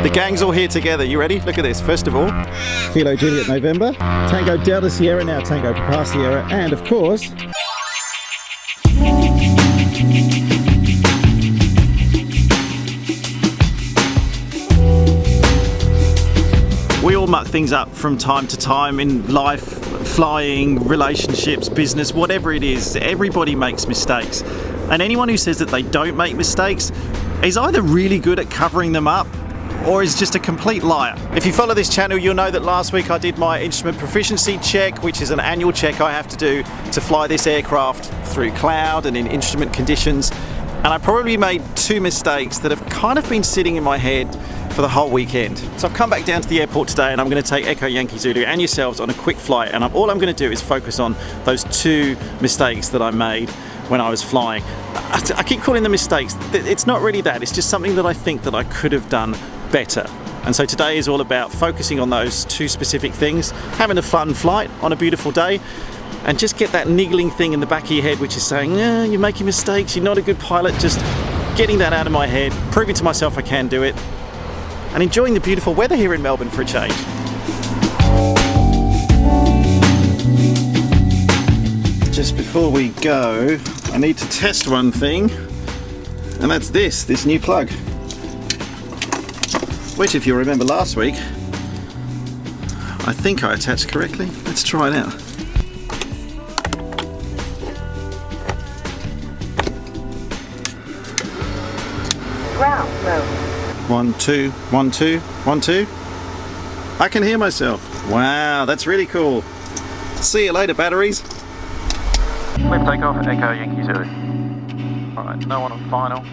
The gang's all here together. You ready? Look at this. First of all, Kilo Juliet November, Tango Delta Sierra, now Tango Papa Sierra, and of course, we all muck things up from time to time in life, flying, relationships, business, whatever it is. Everybody makes mistakes. And anyone who says that they don't make mistakes is either really good at covering them up or is just a complete liar. If you follow this channel, you'll know that last week I did my instrument proficiency check, which is an annual check I have to do to fly this aircraft through cloud and in instrument conditions. And I probably made 2 mistakes that have kind of been sitting in my head for the whole weekend. So I've come back down to the airport today and I'm going to take Echo Yankee Zulu and yourselves on a quick flight, and all I'm going to do is focus on those 2 mistakes that I made when I was flying. I keep calling them mistakes. It's not really that, it's just something that I think that I could have done better. And so today is all about focusing on those 2 specific things, having a fun flight on a beautiful day, and just get that niggling thing in the back of your head which is saying, you're making mistakes, you're not a good pilot. Just getting that out of my head, proving to myself I can do it, and enjoying the beautiful weather here in Melbourne for a change. Just before we go, I need to test one thing, and that's this new plug, which, if you remember last week, I think I attached correctly. Let's try it out. Ground low. 1 2 1 2 1 2. I can hear myself. Wow, that's really cool. See you later, batteries. Clear for takeoff, Echo Yankee Zulu. Alright, no one on final.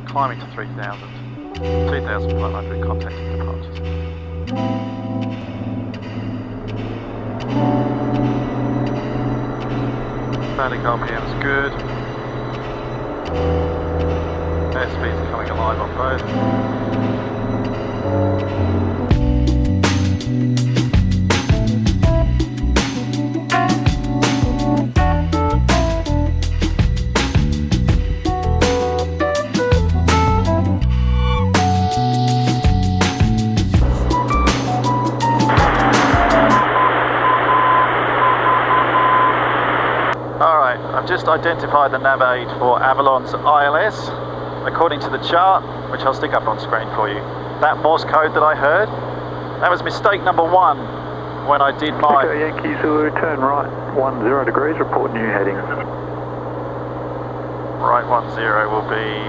Climbing to 3,000. 2,500 contacting departures. Static RPM is good. Airspeed's coming alive on both. I've just identified the nav aid for Avalon's ILS according to the chart, which I'll stick up on screen for you. That Morse code that I heard, that was mistake number 1 when I did my... Echo Yankee Zulu, turn right 10 degrees, report new heading. Right 10 will be...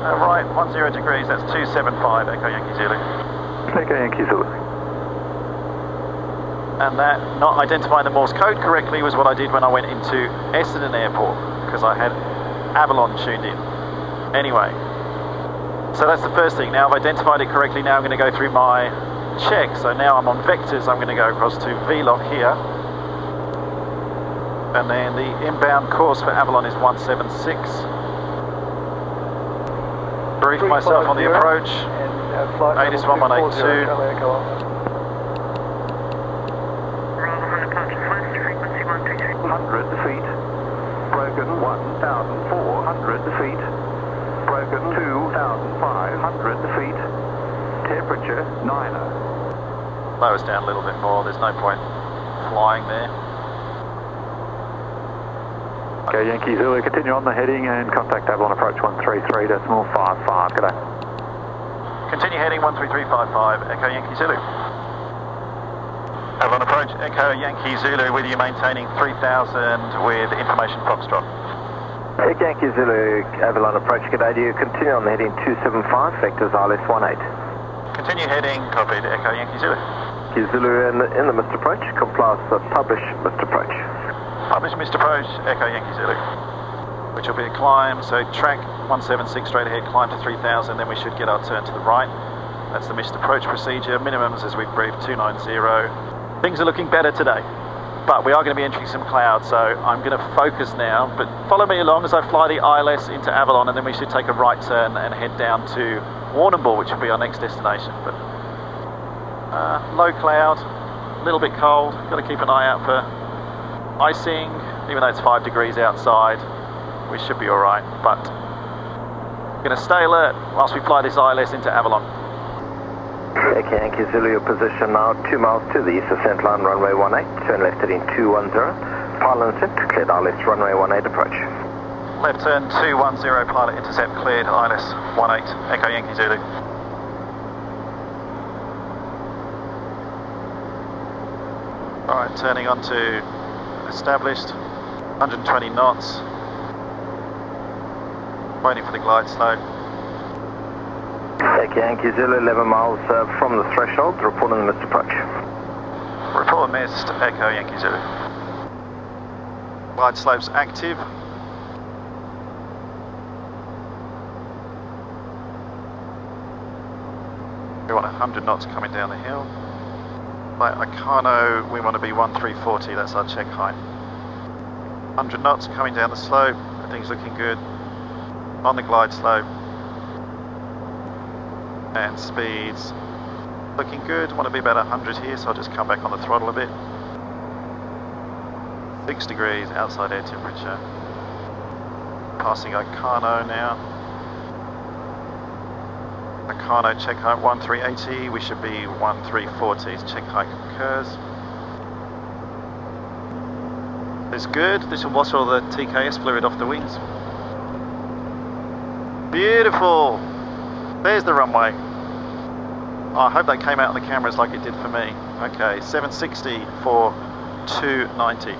right 10 degrees, that's 275 Echo Yankee Zulu. Echo Yankee Zulu. And that, not identifying the Morse code correctly, was what I did when I went into Essendon Airport, because I had Avalon tuned in. Anyway, so that's the first thing. Now I've identified it correctly, now I'm going to go through my check. So now I'm on vectors, I'm going to go across to VLOC here. And then the inbound course for Avalon is 176. Brief myself on the approach. And ATIS 1182. 100 feet, broken 1,400 feet, broken 2,500 feet, temperature 9er. Lower us down a little bit more, there's no point flying there. Okay, Yankee Zulu, continue on the heading and contact Avalon approach 133.55, good day. Continue heading 133.55, Echo Yankee Zulu. Avalon approach, Echo Yankee Zulu with you maintaining 3,000 with information Foxtrot. Echo Yankee Zulu, Avalon approach, good day to you. Continue on the heading 275, vectors ILS 18. Continue heading, copied, Echo Yankee Zulu. Yankee Zulu in the missed approach, comply with the publish missed approach. Publish missed approach, Echo Yankee Zulu. Which will be a climb, so track 176 straight ahead, climb to 3,000, then we should get our turn to the right. That's the missed approach procedure, minimums as we've briefed 290. Things are looking better today, but we are going to be entering some clouds, so I'm going to focus now, but follow me along as I fly the ILS into Avalon, and then we should take a right turn and head down to Warrnambool, which will be our next destination. But low cloud, a little bit cold, got to keep an eye out for ICING, even though it's 5 degrees outside, we should be alright, but We're going to stay alert whilst we fly this ILS into Avalon. Okay, Yankee Zulu, your position now 2 miles to the east ascent line, runway 18, turn left heading 210, pilot intercept, cleared ILS runway 18 approach. Left turn 210, pilot intercept cleared, ILS 18, Echo Yankee Zulu. Alright, turning on to established, 120 knots, waiting for the glide slope. Okay, Yankee Zulu, 11 miles from the threshold, report on the missed approach. Report missed, Echo Yankee Zulu. Glide slope's active. We want 100 knots coming down the hill. By Icano, we want to be 1340, that's our check height. 100 knots coming down the slope, everything's looking good. On the glide slope. And speeds looking good, want to be about 100 here, so I'll just come back on the throttle a bit. 6 degrees outside air temperature. Passing Icano now. Icano check height 1380, we should be 1340, check height occurs. It's good, this will wash all the TKS fluid off the wings. Beautiful! There's the runway. Oh, I hope that came out on the cameras like it did for me. Okay, 760 for 290.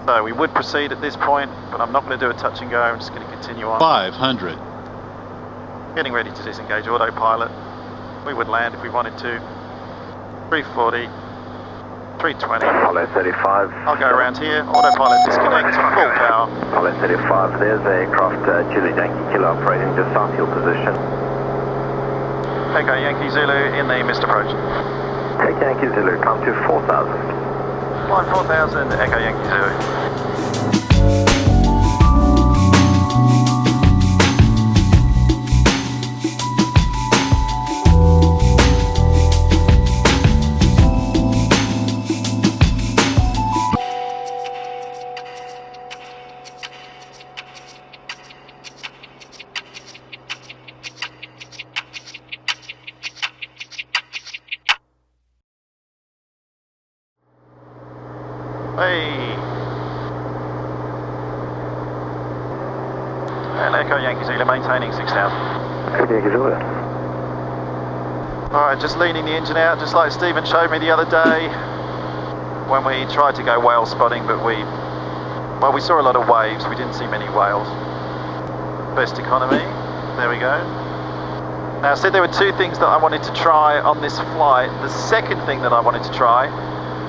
So we would proceed at this point, but I'm not going to do a touch and go, I'm just going to continue on. 500. Getting ready to disengage autopilot. We would land if we wanted to. 340, 320. Apollo 35. I'll go around here, autopilot disconnect, full power. Apollo 35, there's aircraft Juliet Yankee Kilo operating just south of your position. Echo Yankee Zulu in the missed approach. Take Yankee Zulu, come to 4000. Flight 4000, Echo Yankee Zulu. Hey! And Echo Yankee Zulu maintaining 6000. Echo Yankee Zulu. Alright, just leaning the engine out, just like Stephen showed me the other day when we tried to go whale spotting, but we saw a lot of waves, we didn't see many whales. Best economy, there we go. Now I said there were two things that I wanted to try on this flight. The second thing that I wanted to try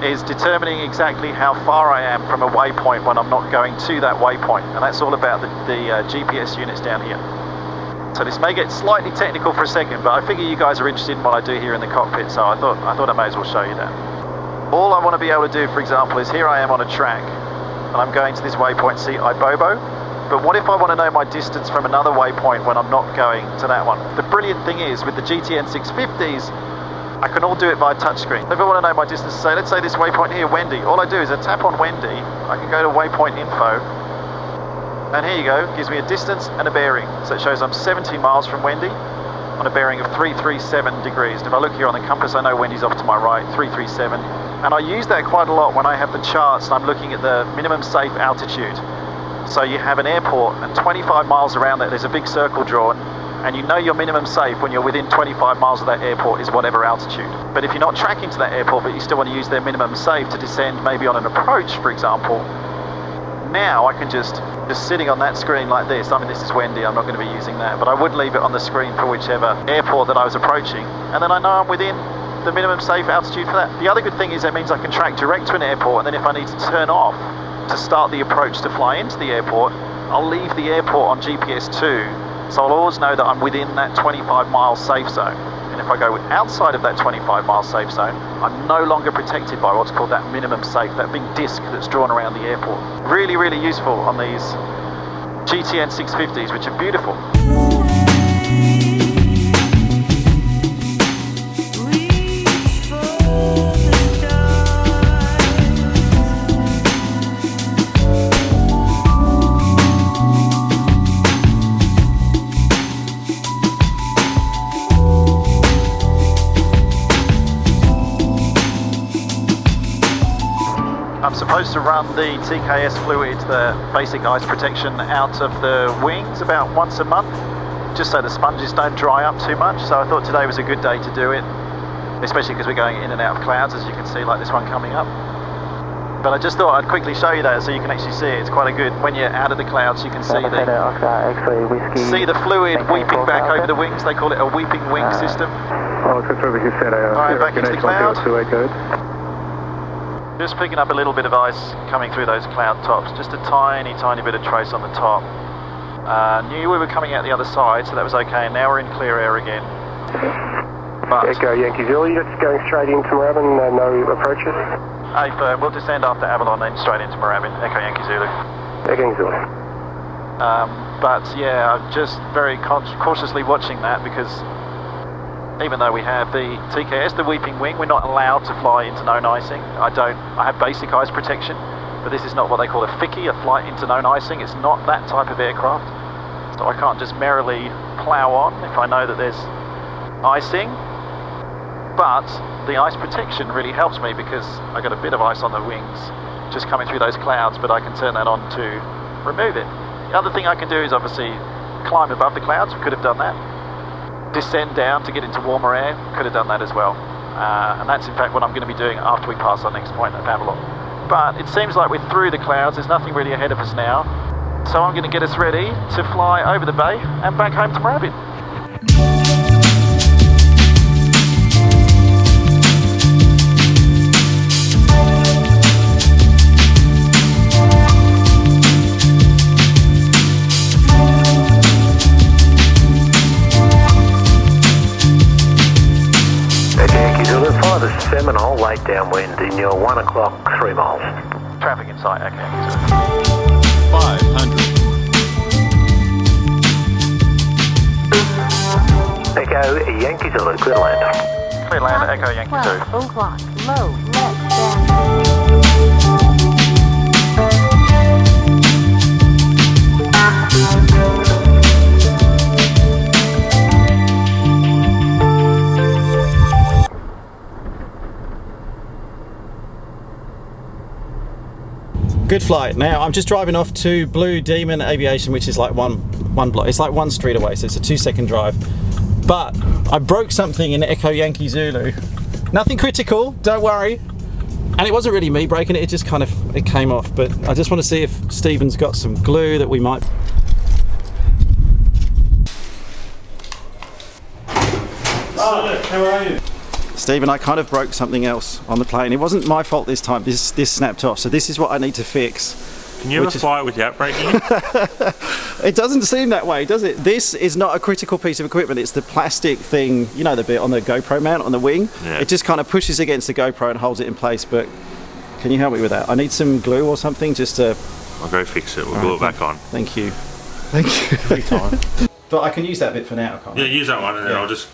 is determining exactly how far I am from a waypoint when I'm not going to that waypoint, and that's all about the GPS units down here. So this may get slightly technical for a second, but I figure you guys are interested in what I do here in the cockpit, so I thought I may as well show you that. All I want to be able to do, for example, is here I am on a track, and I'm going to this waypoint, see Ibobo, but what if I want to know my distance from another waypoint when I'm not going to that one? The brilliant thing is, with the GTN 650s, I can all do it via touchscreen. If I want to know my distance, say, let's say this waypoint here, Wendy, all I do is I tap on Wendy, I can go to waypoint info, and here you go, gives me a distance and a bearing. So it shows I'm 17 miles from Wendy on a bearing of 337 degrees. And if I look here on the compass, I know Wendy's off to my right, 337. And I use that quite a lot when I have the charts and I'm looking at the minimum safe altitude. So you have an airport and 25 miles around that, there's a big circle drawn, and you know your minimum safe when you're within 25 miles of that airport is whatever altitude. But if you're not tracking to that airport, but you still want to use their minimum safe to descend maybe on an approach, for example, now I can just sitting on that screen like this, I mean this is Wendy, I'm not going to be using that, but I would leave it on the screen for whichever airport that I was approaching, and then I know I'm within the minimum safe altitude for that. The other good thing is that means I can track direct to an airport, and then if I need to turn off to start the approach to fly into the airport, I'll leave the airport on GPS 2, so I'll always know that I'm within that 25-mile safe zone. And if I go outside of that 25-mile safe zone, I'm no longer protected by what's called that minimum safe, that big disc that's drawn around the airport. Really, really useful on these GTN 650s, which are beautiful. I'm supposed to run the TKS fluid, the basic ice protection, out of the wings about once a month, just so the sponges don't dry up too much. So I thought today was a good day to do it, especially because we're going in and out of clouds, as you can see, like this one coming up. But I just thought I'd quickly show you that so you can actually see it. It's quite a good, when you're out of the clouds, you can see the fluid weeping back over the wings. They call it a weeping wing system. Alright, back into the cloud. Just picking up a little bit of ice coming through those cloud tops, just a tiny bit of trace on the top. Knew we were coming out the other side, so that was okay, and now we're in clear air again. But Echo Yankee Zulu, you're just going straight into Moorabbin, no approaches? A firm, we'll descend after Avalon, then straight into Moorabbin, Echo Yankee Zulu. Echo Yankee Zulu. But yeah, I'm just very cautiously watching that, because even though we have the TKS, the weeping wing, we're not allowed to fly into known icing. I have basic ice protection, but this is not what they call a FICI, a flight into known icing. It's not that type of aircraft. So I can't just merrily plough on if I know that there's icing. But the ice protection really helps me, because I got a bit of ice on the wings just coming through those clouds, but I can turn that on to remove it. The other thing I can do is obviously climb above the clouds. We could have done that. Descend down to get into warmer air, could have done that as well. And that's in fact what I'm going to be doing after we pass our next point at Avalon. But it seems like we're through the clouds, there's nothing really ahead of us now. So I'm going to get us ready to fly over the bay and back home to Moorabbin. Seminole, late downwind in your 1 o'clock, 3 miles. Traffic in sight, okay. 500. Echo Yankee Zulu, clear to land. Clear land, Echo Yankee Zulu. 12 o'clock, low, left, down. Good flight. Now I'm just driving off to Blue Demon Aviation, which is like one block. It's like 1 street away, so it's a 2-second drive. But I broke something in Echo Yankee Zulu. Nothing critical, don't worry. And it wasn't really me breaking it. It just kind of came off. But I just want to see if Stephen's got some glue that we might. Oh, how are you? Stephen, I kind of broke something else on the plane. It wasn't my fault this time. This snapped off, so this is what I need to fix. Can you ever fly without breaking it? It doesn't seem that way, does it? This is not a critical piece of equipment. It's the plastic thing, you know, the bit on the GoPro mount on the wing. Yeah. It just kind of pushes against the GoPro and holds it in place, but can you help me with that? I need some glue or something just to... I'll go fix it. We'll glue it back on. Thank you. Thank you. Every time. But I can use that bit for now, can't I? Yeah, use that one and then I'll just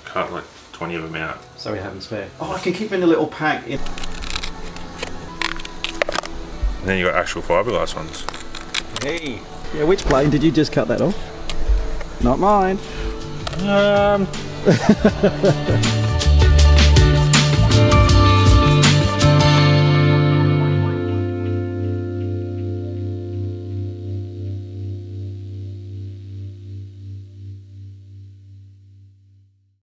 cut like 20 of them out. So we have them spare. Oh, I can keep in a little pack. And then you got actual fiberglass ones. Hey. Yeah, which plane did you just cut that off? Not mine.